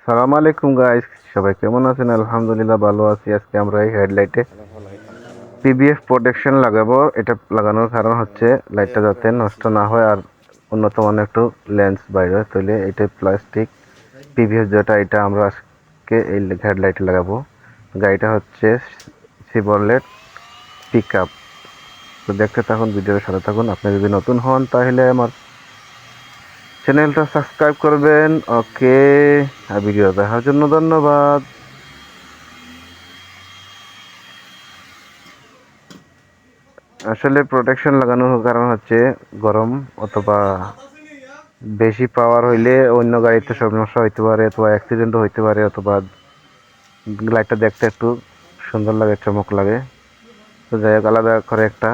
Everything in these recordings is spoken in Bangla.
সালাম আলাইকুম গাইস, সবাই কেমন আছেন? আলহামদুলিল্লাহ ভালো আছি। আজকে আমরা এই হেডলাইটে পিবিএফ প্রোটেকশন লাগাবো। এটা লাগানোর কারণ হচ্ছে লাইটটা যাতে নষ্ট না হয় আর উন্নত মানের একটু লেন্স বাইরে হয়, তাহলে এটা প্লাস্টিক পিবিএফ যেটা, এটা আমরা আজকে এই হেডলাইটে লাগাবো। গাড়িটা হচ্ছে শিবরলেট পিক আপ। তো দেখতে থাকুন, ভিডিওর সাথে থাকুন। আপনি যদি নতুন হন তাহলে আমার চ্যানেলটা সাবস্ক্রাইব করবেন। ওকে, আর ভিডিও দেখার জন্য ধন্যবাদ। আসলে প্রোটেকশন লাগানোর কারণ হচ্ছে গরম অথবা বেশি পাওয়ার হইলে অন্য গাড়িতে সমস্যা হইতে পারে, অথবা অ্যাক্সিডেন্টও হইতে পারে, অথবা লাইটটা দেখতে একটু সুন্দর লাগে, চমক লাগে। তো যাই হোক, আলাদা করে একটা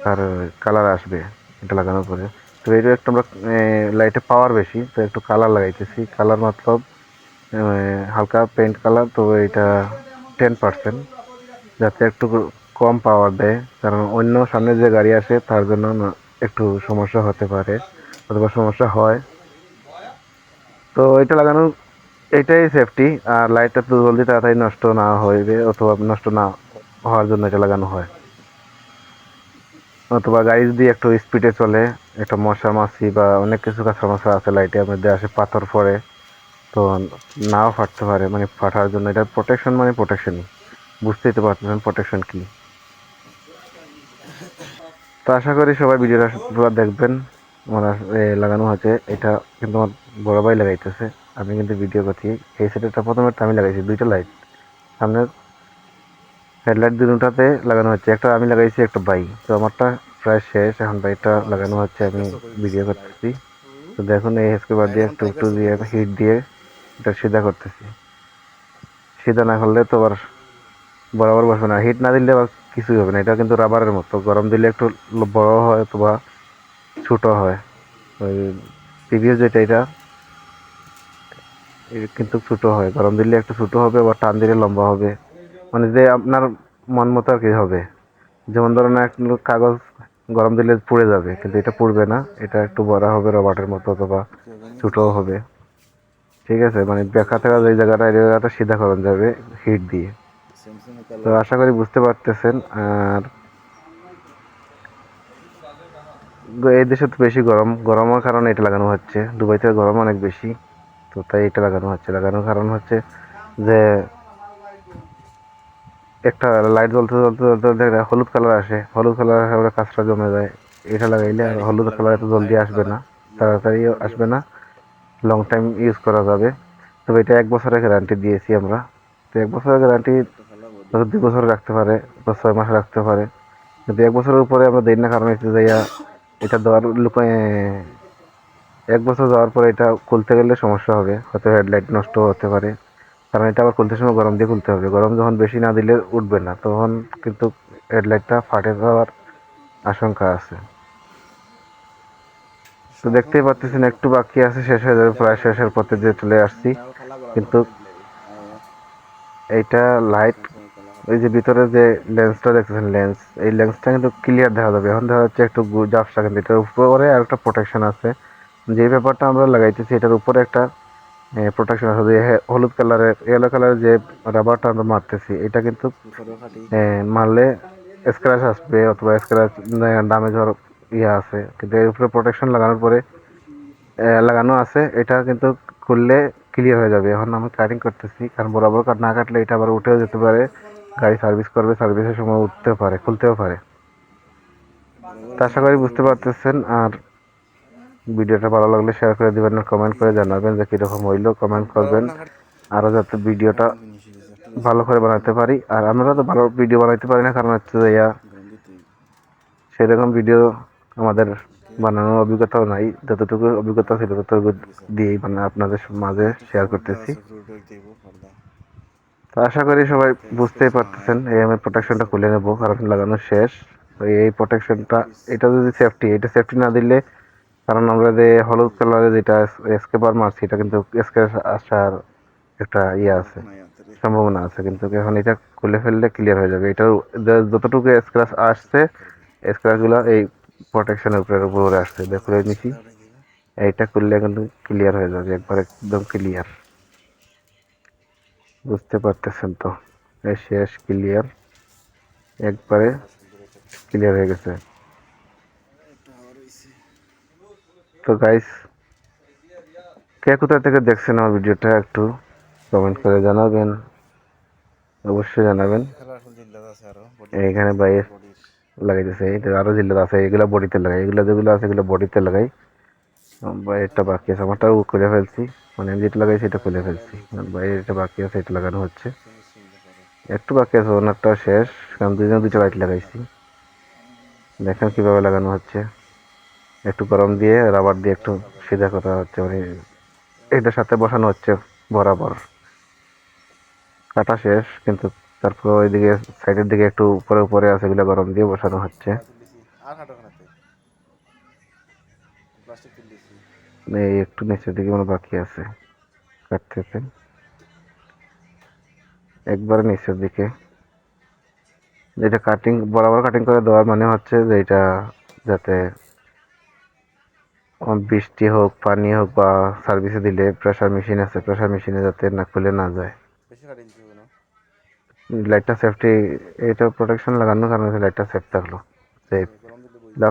তার কালার আসবে এটা লাগানোর পরে। তো এটা একটু আমরা লাইটে পাওয়ার বেশি, তো একটু কালার লাগাইতেছি। কালার মতলব হালকা পেইন্ট কালার। তো এটা 10%, যাতে একটু কম পাওয়ার দেয়, কারণ অন্য সামনে যে গাড়ি আসে তার জন্য একটু সমস্যা হতে পারে অথবা সমস্যা হয়। তো এটা লাগানো, এটাই সেফটি। আর লাইটটা তো জলদি তাড়াতাড়ি নষ্ট না হইবে অথবা নষ্ট না হওয়ার জন্য এটা লাগানো হয়। অথবা গাড়ি যদি একটু স্পিডে চলে, একটা মশা মাছি বা অনেক কিছু সমস্যা আছে, লাইটের মধ্যে আসে পাথর পড়ে, তো নাও ফাটতে পারে। মানে ফাটার জন্য এটা প্রোটেকশন, মানে প্রোটেকশনই। বুঝতেই তো পারতেছেন প্রোটেকশন কি। তো আশা করি সবাই ভিডিওটা পুরো দেখবেন। আমার লাগানো হয়েছে এটা, কিন্তু আমার বড় ভাই লাগাইতেছে, আমি কিন্তু ভিডিও করছি। এই সেটটা প্রথমে আমি লাগাইছি দুইটা লাইট, সামনের হেডলাইট দুটাতে লাগানো হচ্ছে। একটা আমি লাগাইছি, একটা ভাই। তো আমারটা প্রায় শেষ, এখন বাইকটা লাগানো হচ্ছে, আমি ভিডিও করতেছি। তো দেখুন, এই স্ক্রুবার দিয়ে একটু একটু দিয়ে হিট দিয়ে এটা সিধা করতেছি। সিধা না করলে তো আবার বরাবর বসবে না, হিট না দিলে আবার কিছুই হবে না। এটা কিন্তু রাবারের মতো, গরম দিলে একটু বড় হয় অথবা ছোট হয়। ওই প্রিভিয়াস যেটা, এটা কিন্তু ছোট হয়, গরম দিলে একটু ছোট হবে, আবার টান দিলে লম্বা হবে। মানে যে আপনার মন মতো আর কি হবে। যেমন ধরেন এক কাগজ গরম দিলে পুড়ে যাবে, কিন্তু এটা পুড়বে না। এটা একটু বড় হবে, রবার্টের মতো, অথবা ছোটও হবে। ঠিক আছে, মানে ব্যাকা থাকা যে জায়গাটা, এই জায়গাটা সিধা করা যাবে হিট দিয়ে। তো আশা করি বুঝতে পারতেছেন। আর এই দেশে তো বেশি গরম, গরমের কারণে এটা লাগানো হচ্ছে। দুবাইতে গরম অনেক বেশি, তো তাই এটা লাগানো হচ্ছে। লাগানোর কারণ হচ্ছে যে একটা লাইট জ্বলতে জ্বলতে জ্বলতে জ্বলতে হলুদ কালার আসে, হলুদ কালার আসে ওরা কাঁচটা জমে যায়। এটা লাগাইলে আর হলুদ কালার এত জলদি আসবে না, তাড়াতাড়িও আসবে না, লং টাইম ইউজ করা যাবে। তবে এটা 1 বছরের গ্যারান্টি দিয়েছি আমরা। তো 1 বছরের গ্যারান্টি 2 বছর রাখতে পারে বা 6 মাস রাখতে পারে, কিন্তু 1 বছরের উপরে আমরা দিই না। কারণ হচ্ছে যাইয়া এটা দেওয়ার লুকায় 1 বছর যাওয়ার পরে এটা খুলতে গেলে সমস্যা হবে, হয়তো হেডলাইট নষ্ট হতে পারে। কারণ এটা আবার খুলতে সময় গরম দিয়ে খুলতে হবে, গরম যখন বেশি না দিলে উঠবে না, তখন কিন্তু হেডলাইটটা ফাটে যাওয়ার আশঙ্কা আছে। তো দেখতেই পাচ্ছেন একটু বাকি আছে, শেষ হয়ে যাবে, প্রায় শেষের পথে দিয়ে চলে আসছি। কিন্তু এইটা লাইট, ওই যে ভিতরে যে লেন্সটা দেখতেছেন, লেন্স, এই লেন্সটা কিন্তু ক্লিয়ার দেখা যাবে। এখন দেখা যাচ্ছে একটু ঝাপসা, কিন্তু এটার উপরে আর একটা প্রোটেকশন আছে। যে ব্যাপারটা আমরা লাগাইতেছি, এটার উপরে একটা প্রোটেকশন আছে। যে হলুদ কালারের, ইয়েলো কালারের যে রাবারটা আমরা মারতেছি, এটা কিন্তু মারলে স্ক্র্যাচ আসবে অথবা স্ক্র্যাচ ড্যামেজ হওয়ার ইয়ে আছে। কিন্তু এর উপরে প্রোটেকশন লাগানোর পরে লাগানো আছে, এটা কিন্তু খুললে ক্লিয়ার হয়ে যাবে। এখন আমি কাটিং করতেছি, কারণ বরাবর কাট না কাটলে এটা আবার উঠেও যেতে পারে। গাড়ি সার্ভিস করবে, সার্ভিসের সময় উঠতেও পারে, খুলতেও পারে। তো আশা করি বুঝতে পারতেছেন। আর ভিডিওটা ভালো লাগলে শেয়ার করে দিবেন, আর কমেন্ট করে জানাবেন যে কীরকম হইলো, কমেন্ট করবেন আরও, যাতে ভিডিওটা ভালো করে বানাতে পারি। আর আমরা তো ভালো ভিডিও বানাইতে পারি না, কারণ হচ্ছে যে সেরকম ভিডিও আমাদের বানানোর অভিজ্ঞতাও নাই। যতটুকু অভিজ্ঞতা ছিল ততটুকু দিয়েই মানে আপনাদের মাঝে শেয়ার করতেছি। তো আশা করি সবাই বুঝতেই পারতেছেন। এই আমি প্রোটেকশনটা খুলে নেবো, কারণ লাগানো শেষ। তো এই প্রোটেকশনটা, এটা যদি সেফটি, এটা সেফটি না দিলে, কারণ আমরা যে হলুদ কালারে যেটা স্কেপার মারছি, এটা কিন্তু স্ক্র্যাচ আসার একটা ইয়ে আছে, সম্ভাবনা আছে। কিন্তু এখন এটা খুলে ফেললে ক্লিয়ার হয়ে যাবে। এটার যতটুকু স্ক্র্যাচ আসছে, স্ক্র্যাচ গুলো এই প্রোটেকশনের উপরে আসছে, খুলে নিছি। এইটা করলে কিন্তু ক্লিয়ার হয়ে যাবে, একবার একদম ক্লিয়ার। বুঝতে পারতেছেন তো, এই শেষ ক্লিয়ার, একবারে ক্লিয়ার হয়ে গেছে। তো গাইস, কে কোথা থেকে দেখছেন আমার ভিডিওটা একটু কমেন্ট করে জানাবেন, অবশ্যই জানাবেন। এইখানে বাইরে লাগাইতেছে, এটা আরো জিল্লাত আছে, এগুলা বডিতে লাগাই, এগুলা যেগুলো আছে এগুলো বডিতে লাগাই। বাইরেটা বাকি আছে, আমারটাও খুলে ফেলছি, মানে আমি যেটা লাগাই সেটা খুলে ফেলছি, বাইরে এটা বাকি আছে, এটা লাগানো হচ্ছে, একটু বাকি আছে, ওনারটা শেষ, কারণ দুইজন দুইটা লাইট লাগাইছি। দেখেন কিভাবে লাগানো হচ্ছে, একটু গরম দিয়ে রাবার দিয়ে একটু সিধা করা হচ্ছে, মানে এটার সাথে বসানো হচ্ছে বরাবর। কাটা শেষ, কিন্তু তারপর ওইদিকে সাইডের দিকে একটু উপরে উপরে আছে, এগুলো গরম দিয়ে বসানো হচ্ছে। এই একটু নিচের দিকে মানে বাকি আছে কাটতেছে, একবারে নিচের দিকে। যেটা কাটিং বরাবর কাটিং করে দেওয়ার মানে হচ্ছে যে এটা যাতে বৃষ্টি হোক, পানি হোক, বা সার্ভিসে দিলে প্রেসার মেশিন আছে, প্রেসার মেশিনে যাতে না খুলে না যায়। লাইটটা সেফটি, এটা প্রোটেকশন লাগানোর কারণে লাইটটা সেফ থাকলো, সেফ।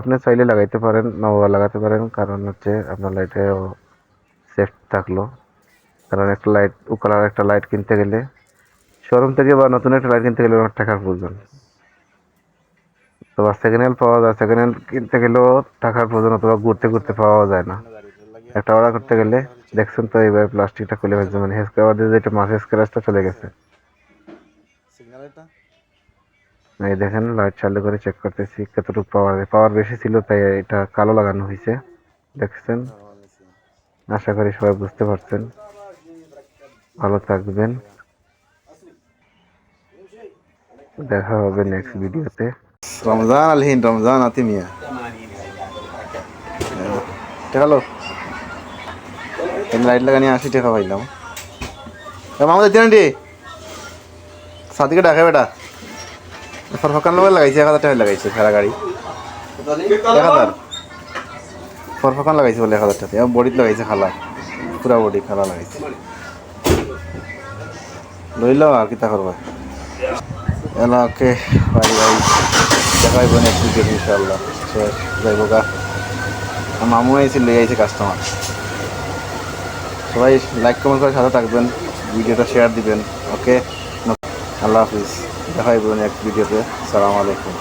আপনি চাইলে লাগাইতে পারেন, নাও লাগাতে পারেন, কারণ হচ্ছে আপনার লাইটে সেফ থাকলো। কারণ একটা লাইট কালার একটা লাইট কিনতে গেলে শোরুম থেকে বা নতুন একটা লাইট কিনতে গেলে অনেক টাকার প্রয়োজন। তো সেকেন্ড হ্যান্ড পাওয়া যায়, সেকেন্ড হ্যান্ড কিনতে গেলেও টাকার প্রয়োজন, অথবা ঘুরতে ঘুরতে পাওয়া যায় না। একটা অর্ডার করতে গেলে দেখছেন তো এইভাবে প্লাস্টিকটা খুলে ফেলছে, মানে হেসকাবার দিয়ে যেটা মাছের স্ক্র্যাচটা চলে গেছে। এই দেখেন লাইট চালু করে চেক করতেছি কতটুকু পাওয়ার, পাওয়ার বেশি ছিল তাই এটা কালো লাগানো হয়েছে, দেখছেন। আশা করি সবাই বুঝতে পারছেন। ভালো থাকবেন, দেখা হবে নেক্সট ভিডিওতে। রমজান আলহিন, রমজান আতি মিয়া হ্যালো, লাইট লাগানি 80 টাকা পাইলাম। মামা দিতে সাদিকে ডাকে বেটা, ফরফকান লোক লাগাইছে 1000 টাকা লাগাইছে সারা গাড়ি, 1000 ফরফকান লাগাইছে বলে 1000 টাকা, বডিত লাগাইছে খালা, পুরা বডি খালা লাগাইছে। লইল আর কিতা করবা এলাকে বাড়ি বাড়ি দেখাইব নেক্সট ভিডিও ইনশাআল্লাহ। শেষ যাইব গা, মামু আইসি লই আইছে কাস্টমার। সবাই লাইক কমেন্ট করে সাথে থাকবেন, ভিডিওটা শেয়ার দিবেন। ওকে, আল্লাহ হাফিজ, দেখাইব নেক্সট ভিডিওতে। আসসালামু আলাইকুম।